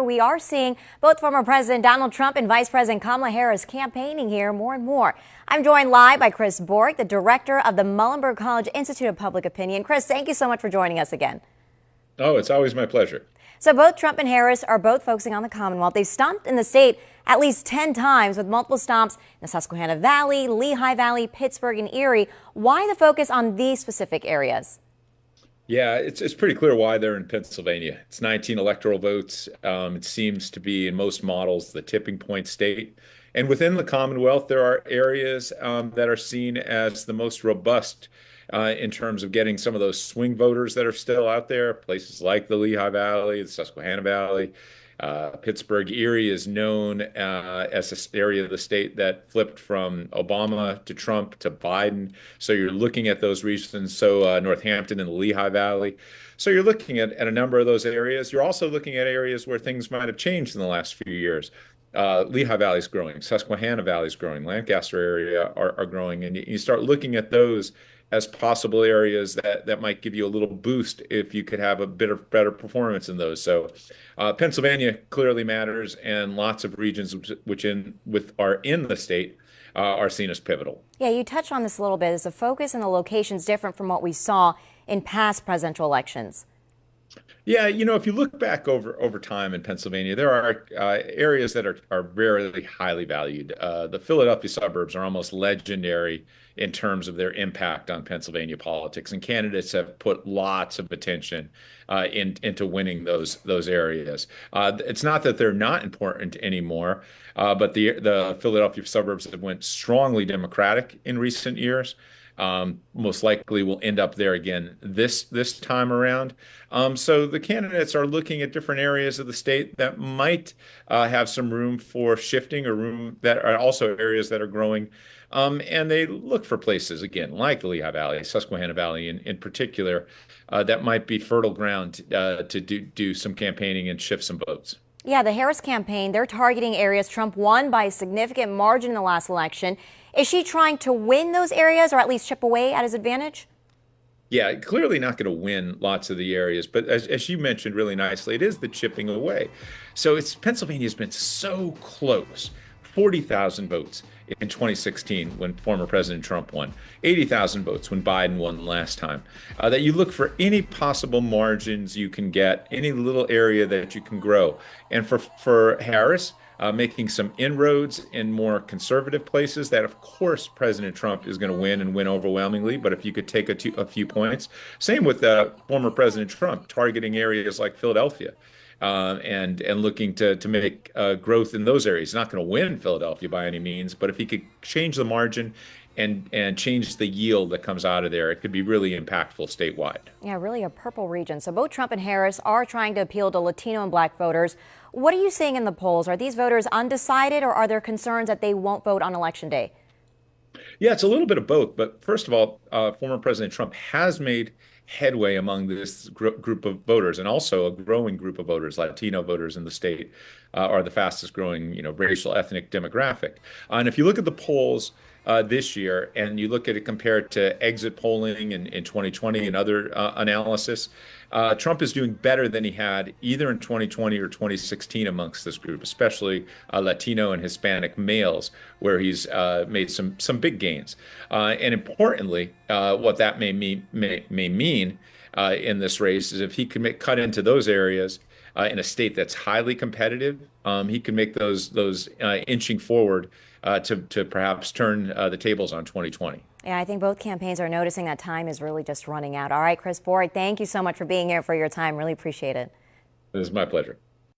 We are seeing both former President Donald Trump and Vice President Kamala Harris campaigning here more and more. I'm joined live by Chris Bork, the director of the Muhlenberg College Institute of Public Opinion. Chris, thank you so much for joining us again. Oh, it's always my pleasure. So both Trump and Harris are both focusing on the Commonwealth. They've stomped in the state at least 10 times with multiple stomps in the Susquehanna Valley, Lehigh Valley, Pittsburgh, and Erie. Why the focus on these specific areas? Yeah, it's pretty clear why they're in Pennsylvania. It's 19 electoral votes. It seems to be, in most models, the tipping point state. And within the Commonwealth, there are areas that are seen as the most robust in terms of getting some of those swing voters that are still out there. Places like the Lehigh Valley, the Susquehanna Valley. Pittsburgh, Erie is known as an area of the state that flipped from Obama to Trump to Biden. So you're looking at those regions. So Northampton and the Lehigh Valley. So you're looking at a number of those areas. You're also looking at areas where things might have changed in the last few years. Lehigh Valley is growing. Susquehanna Valley is growing. Lancaster area are growing. And you start looking at those as possible areas that might give you a little boost if you could have a bit of better performance in those. So Pennsylvania clearly matters, and lots of regions are in the state are seen as pivotal. Yeah, you touched on this a little bit. Is the focus and the locations different from what we saw in past presidential elections? Yeah, if you look back over time in Pennsylvania, there are areas that are very highly valued. The Philadelphia suburbs are almost legendary in terms of their impact on Pennsylvania politics, and candidates have put lots of attention into winning those areas. It's not that they're not important anymore, but the Philadelphia suburbs have went strongly Democratic in recent years. Most likely will end up there again this time around. So the candidates are looking at different areas of the state that might have some room for shifting, or room that are also areas that are growing. And they look for places, again, like the Lehigh Valley, Susquehanna Valley in particular, that might be fertile ground to do some campaigning and shift some votes. Yeah, the Harris campaign, they're targeting areas Trump won by a significant margin in the last election. Is she trying to win those areas, or at least chip away at his advantage? Yeah, clearly not going to win lots of the areas, but as you mentioned really nicely, it is the chipping away. So Pennsylvania's been so close. 40,000 votes in 2016 when former President Trump won, 80,000 votes when Biden won last time. That you look for any possible margins you can get, any little area that you can grow. And for Harris, making some inroads in more conservative places that, of course, President Trump is going to win and win overwhelmingly. But if you could take a few points, same with former President Trump, targeting areas like Philadelphia. And looking to make growth in those areas. He's not going to win Philadelphia by any means, but if he could change the margin and change the yield that comes out of there, it could be really impactful statewide. Yeah, really a purple region. So both Trump and Harris are trying to appeal to Latino and Black voters. What are you seeing in the polls? Are these voters undecided, or are there concerns that they won't vote on Election Day? Yeah, it's a little bit of both. But first of all, former President Trump has made headway among this group of voters, and also a growing group of voters. Latino voters in the state are the fastest growing, racial ethnic demographic. And if you look at the polls this year, and you look at it compared to exit polling in 2020 and other analysis, Trump is doing better than he had either in 2020 or 2016 amongst this group, especially Latino and Hispanic males, where he's made some big gains. And importantly, what that may mean in this race is if he can cut into those areas in a state that's highly competitive, he can make those inching forward to perhaps turn the tables on 2020. Yeah, I think both campaigns are noticing that time is really just running out. All right, Chris Bork, thank you so much for being here, for your time. Really appreciate it. It was my pleasure.